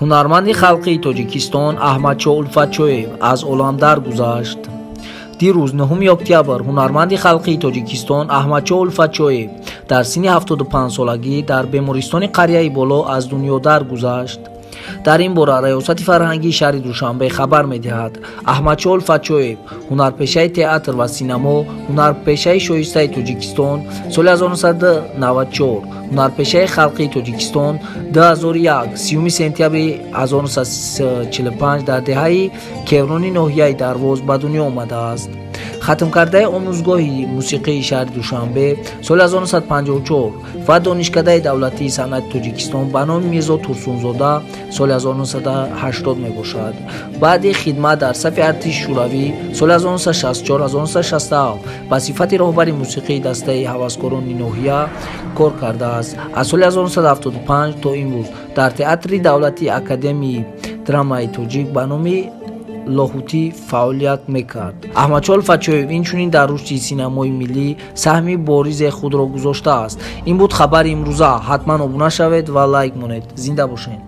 ҳунарманди халқии Тоҷикистон Аҳмадчо Улфатчоев аз олам даргузашт. дирӯз 9 октябр ҳунарманди халқии Тоҷикистон Аҳмадчо Улфатчоев дар синни 75 солагӣ дар бемористони Қарияи Боло аз дунё даргузашт. дар ин бора раёсати фарҳангии шаҳри Душанбе хабар медиҳад. Аҳмадчо Улфатчоев ҳунарпешаи театр ва синемо, ҳунарпешаи шоистаи Тоҷикистон соли 1994, ҳунарпешаи халқии Тоҷикистон 2001, 30 сентябри 1945 дар деҳаи Кеврони ноҳияи Дарвоз ба дунё омадааст. хатмкардаи омӯзгоҳи мусиқии шаҳри Душанбе соли 1954 ва донишкадаи давлатии санъати Тоҷикистон ба номи Мирзо Турсунзода соли 1980 мебошад. баъди хидмат дар сафи артиши шӯравӣ соли 1964-1967 ба сифати роҳбари мусиқии дастаи ҳаваскорони ноҳия кор кардааст. аз соли 1975 то имрӯз дар театри давлатии Академияи драмаи тоҷик ба номи лоҳутӣ фаъолият мекард. Аҳмадчо Улфатчоев инчунин дар рушди синемои миллӣ саҳми боризе худро гузоштааст. ин буд хабари имрӯза. ҳатман обуна шавед ва лайк монед. зинда бошед.